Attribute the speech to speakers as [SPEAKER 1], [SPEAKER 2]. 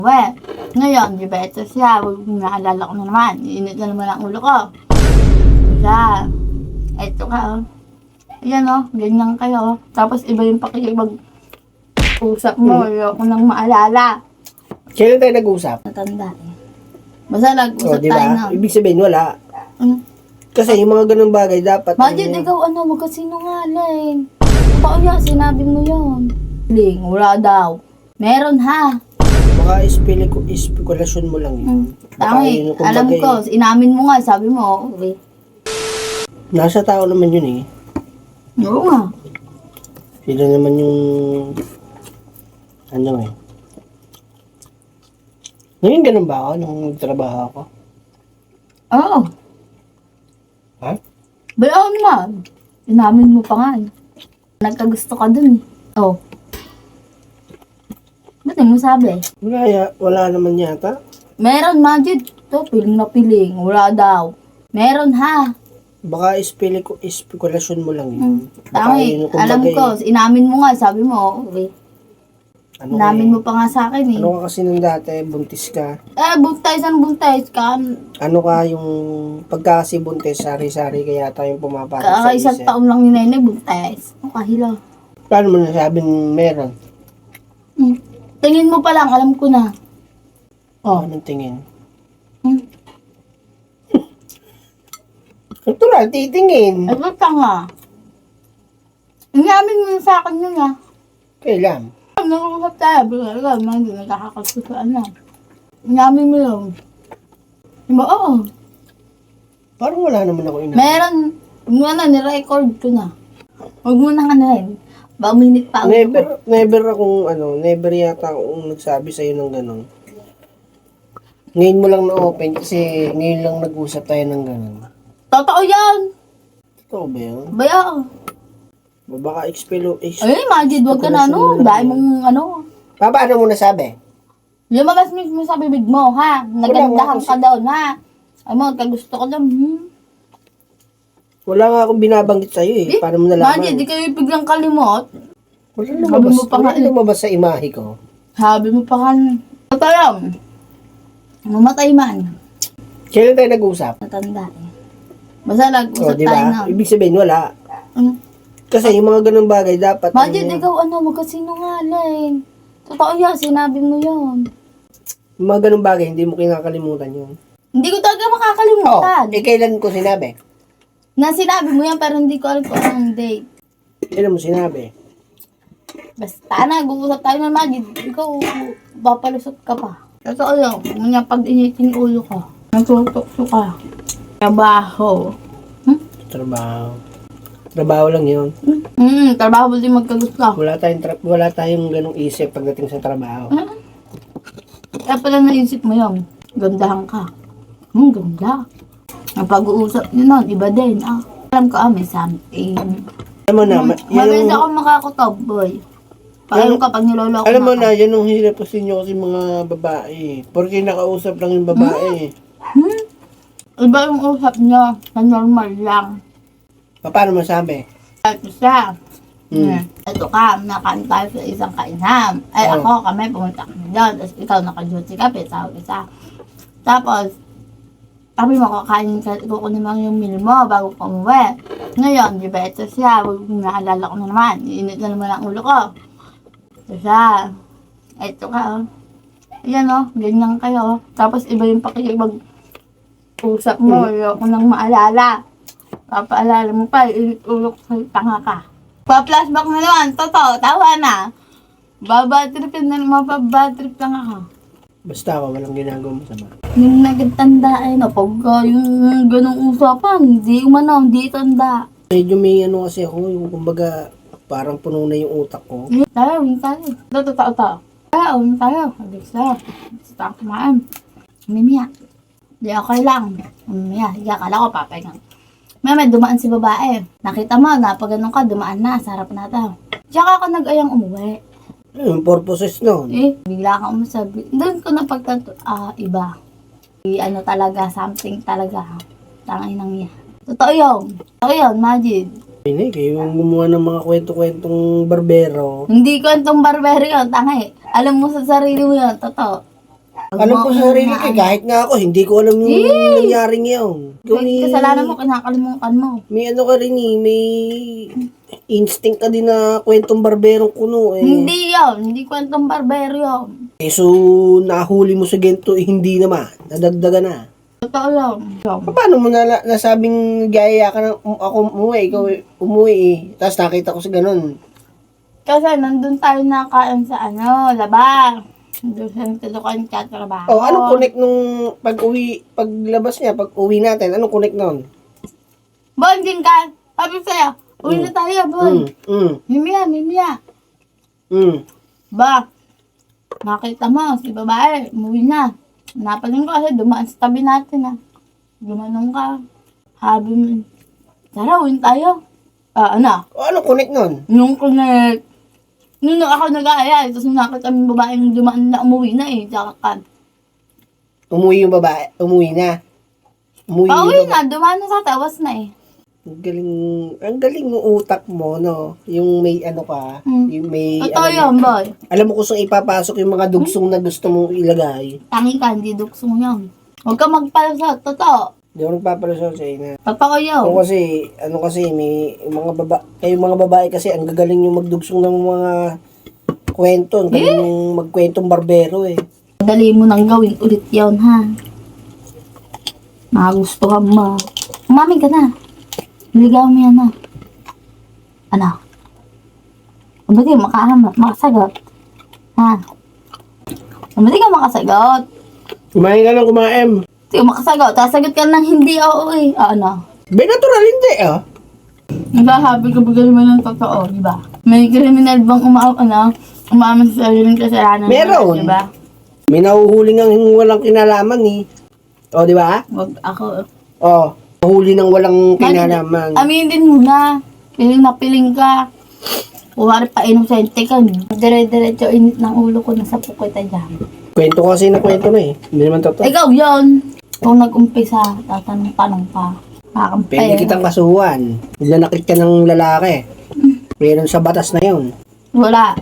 [SPEAKER 1] We, ngayon, di ba ito siya, naalala ko na naman, iinit na naman ang ulo ko. Siya, ito ka, oh. Ayan, oh, ganyan kayo. Tapos iba yung pakikipag-usap mo, ayoko nang maalala.
[SPEAKER 2] Kailan tayo nag-usap?
[SPEAKER 1] Natanda eh. Basta nag-usap
[SPEAKER 2] diba?
[SPEAKER 1] tayo na.
[SPEAKER 2] Ibig sabihin, wala. Kasi yung mga ganung bagay, dapat...
[SPEAKER 1] Majid, ikaw ano, magkasinungaling. Totoo yan, sinabi mo yun. Ling, wala daw. Meron ha.
[SPEAKER 2] Baka espekulasyon mo lang yun.
[SPEAKER 1] Tangi, alam ko, inamin mo nga, sabi mo, okay.
[SPEAKER 2] Nasa tao naman yun eh.
[SPEAKER 1] Oo nga.
[SPEAKER 2] Sila naman yung... Ano eh. Ngayon ganun ba ako nung nagtrabaho ako?
[SPEAKER 1] Oo.
[SPEAKER 2] Ha?
[SPEAKER 1] Bayaon mo. Inamin mo pa nga eh. Nagkagusto ka dun eh. Oh. Ba't mo sabi?
[SPEAKER 2] Wala naman yata.
[SPEAKER 1] Meron, Majid. Ito, piling na piling. Wala daw. Meron ha.
[SPEAKER 2] Baka espekulasyon mo lang yun.
[SPEAKER 1] Tangi, alam ko, inamin mo nga, sabi mo, okay.
[SPEAKER 2] Ano
[SPEAKER 1] inamin mo pa nga sa akin eh.
[SPEAKER 2] Ano ka kasi nung dati, buntis ka.
[SPEAKER 1] Buntis ka.
[SPEAKER 2] Ano ka yung pagka kasi buntis, sari-sari kaya tayong pumapasok sa
[SPEAKER 1] Kakaisang
[SPEAKER 2] isip.
[SPEAKER 1] taon lang ni Nenay, buntis. Ang kahila.
[SPEAKER 2] Paano mo nasabing meron?
[SPEAKER 1] Tingin mo pa lang, alam ko na.
[SPEAKER 2] Oh. Anong tingin? Natural, titingin.
[SPEAKER 1] Ay, ba't ka nga? Inamin mo na sa akin yun ah.
[SPEAKER 2] Kailan?
[SPEAKER 1] Nag-uusap tayo, pero hindi nagkakakalsusan na. Inamin mo yun. Diba, oo.
[SPEAKER 2] Parang wala naman ako inamin.
[SPEAKER 1] Meron, muna ni-record ko na. Huwag mo nang anahin. Ba, minute pa ako.
[SPEAKER 2] Never yata akong nagsabi sa'yo ng gano'n. Ngayon mo lang na-open kasi ngayon lang nag-usap tayo ng gano'n.
[SPEAKER 1] Totoo yan!
[SPEAKER 2] Totoo ba yun?
[SPEAKER 1] Baya.
[SPEAKER 2] Baka
[SPEAKER 1] Ay, Majid, wag ka na ano. Dahil mong ano.
[SPEAKER 2] Paano mo nasabi?
[SPEAKER 1] Lumabas mismo sa bibig mo, ha? Nagandahan ka daw, ha? Ay mo, kagusto ko daw.
[SPEAKER 2] Wala nga akong binabanggit sa'yo eh. Paano mo nalaman?
[SPEAKER 1] Majid, di kayo biglang kalimot.
[SPEAKER 2] Wala lumabas sa imahe ko.
[SPEAKER 1] Sabi mo pa nga. Totoo yan. Mamatay man.
[SPEAKER 2] Kailan tayo nag-usap?
[SPEAKER 1] Natanda eh. Basta nag-usap tayo na.
[SPEAKER 2] Ibig sabihin, wala. Kasi yung mga ganung bagay, dapat...
[SPEAKER 1] Majid, ikaw ano, magkasinungaling. Totoo yan, sinabi mo yun.
[SPEAKER 2] Yung mga ganung bagay, hindi mo kinakalimutan yun.
[SPEAKER 1] Hindi ko talaga makakalimutan.
[SPEAKER 2] Kailan ko sinabi?
[SPEAKER 1] Na sinabi mo yan, pero hindi ko alam kung anong date.
[SPEAKER 2] Kailan mo sinabi?
[SPEAKER 1] Basta nag-uusap tayo ng Majid, ikaw, papalusot ka pa. Totoo yun, kung pag-initin ulo ko, nagtutukso ka. Trabaho.
[SPEAKER 2] Trabaho lang yun.
[SPEAKER 1] Trabaho din magkagusto.
[SPEAKER 2] Wala tayong ganung isip pagdating sa trabaho.
[SPEAKER 1] Kaya pala naisip mo yun, gandahan ka. Ganda. Ang pag-uusap nyo nun, iba din. Alam ko, may something.
[SPEAKER 2] Alam mo na,
[SPEAKER 1] mabilis ako makakutob, boy. Alam ko, pag niloloko
[SPEAKER 2] alam mo na, yan ang hirap kasi nyo kasi mga babae. Porque nakausap lang yung babae.
[SPEAKER 1] Iba yung usap niya, na normal lang.
[SPEAKER 2] Paano masabi?
[SPEAKER 1] Ito siya. Ito ka, nakain tayo sa isang kainan. Ay, ako, kami, pumunta kami doon. Tapos ikaw, naka-duty ka, petawag isa. Tapos, sabi mo, kukunin mo yung meal mo bago ka umuwi. Ngayon, di ba, ito siya, naalala ko na naman, iinit na naman ang ulo ko. Ito siya. Ito ka, oh. Ayan, oh, ganyan kayo. Tapos, iba yung pakikipag-usap mo, ayoko nang maalala. Papaalala mo pa, ulo ko sa'yo, tanga ka. Pa-flashback na naman, totoo, tawa na. Babatrip na naman, mapabatrip lang ako.
[SPEAKER 2] Basta ako, walang ginagawa mo sama.
[SPEAKER 1] Yung nagtanda ay na, pag yung ganong usapan, hindi tanda.
[SPEAKER 2] Medyo may ano kasi ako, yung kumbaga, parang puno na yung utak ko.
[SPEAKER 1] Tayo. Totoo. Tayo. Alis na. Basta ako kumaan. Mimiya. Di okay lang. Mimiya. Di akala ko papahinga. May dumaan si babae. Nakita mo, pag ganun ka, dumaan na. Sa harap natin. Tsaka ako nag-ayang umuwi.
[SPEAKER 2] Yung purposes nun.
[SPEAKER 1] Bigla kang umusabi. Doon ko napagtanto, iba. Ano talaga, something talaga. Tangay nang niya. Totoo yun, Majid.
[SPEAKER 2] Hindi, kayo yung gumawa ng mga kwento-kwentong barbero.
[SPEAKER 1] Hindi ko itong barbero yun, tangay. Alam mo sa sarili mo yun, totoo.
[SPEAKER 2] Alam ko sa sarili ko, kahit nga ako, hindi ko alam yung nangyaring yun.
[SPEAKER 1] May kasalanan mo, kinakalimutan mo.
[SPEAKER 2] May ano ka rin eh, may instinct ka din na kwentong barberong kuno eh.
[SPEAKER 1] Hindi yun. Hindi kwentong barbero yun.
[SPEAKER 2] Eh, so, nahuli mo sa gento, eh, hindi naman. Nadagdagan na.
[SPEAKER 1] Totoo yun.
[SPEAKER 2] Paano mo nasabing gaya ka na ako umuwi, ikaw umuwi eh. Tapos nakita ko sa ganun.
[SPEAKER 1] Kasi nandun tayo nakain sa laba. Doon sa nagtulukan ka trabaho.
[SPEAKER 2] Oh, anong connect nung paglabas niya, pag uwi natin, anong connect nun?
[SPEAKER 1] Bonding ka. Sabi sa'yo, uwi na tayo, Bon. Mimiya. Ba, nakita mo, si babae, umuwi na. Napaling ko kasi dumaan sa tabi natin Dumanong ka. Sabi mo, tara, uwi tayo. Ano?
[SPEAKER 2] O, anong connect nun?
[SPEAKER 1] Nung connect. Nung ako nag-aaya, tapos nung nakita mo yung babaeng dumaan na umuwi na tsaka ka.
[SPEAKER 2] Umuwi yung babae, umuwi na.
[SPEAKER 1] Pauwi na, dumaan na sa tawas na
[SPEAKER 2] Ang galing ng utak mo, no? Yung may ano ka, yung may...
[SPEAKER 1] Totoo yun, boy.
[SPEAKER 2] Alam mo kung saan ipapasok yung mga dugsong na gusto mong ilagay.
[SPEAKER 1] Tangi ka, hindi duksong yun. Huwag ka magpalasot, totoo.
[SPEAKER 2] Hindi ako nagpapalusot sa ina.
[SPEAKER 1] Totoo yun.
[SPEAKER 2] Ano kasi, may mga babae kasi, ang gagaling yung magdugsong ng mga kwento. Ang galing yung magkwentong barbero eh.
[SPEAKER 1] Dali mo nang gawin ulit yun, ha? Magustuhan mo. Umami ka na. Ligaw mo yan, ha? Ano? Ba't di makasagot? Ha? Ba't di ka makasagot?
[SPEAKER 2] Kumain ka ng kumain.
[SPEAKER 1] Di ka makasagot. Sasagot ka ng hindi oo ano?
[SPEAKER 2] Be, natural hindi
[SPEAKER 1] Naghahabi ka ba naman ng totoo, di ba? May kriminal bang umaman sa sariling kasalanan?
[SPEAKER 2] Meron.
[SPEAKER 1] Di ba?
[SPEAKER 2] May nahuhuli ng walang kinalaman eh. O, di ba?
[SPEAKER 1] Wag ako.
[SPEAKER 2] O, nahuli ng walang kinalaman.
[SPEAKER 1] Aminin din muna. Piling na piling ka. Kuwari pa inosente ka. Dire-diretso init ng ulo ko. Nasa pukoy dyan.
[SPEAKER 2] Kwento kasi na kwento na eh. Hindi naman totoo.
[SPEAKER 1] Ikaw yun. Kung nag-umpisa, tatanong-tanong pa. Kakampi.
[SPEAKER 2] Pwede kitang kasuhan. Nanakit ka ng lalaki. Meron sa batas na yun.
[SPEAKER 1] Wala.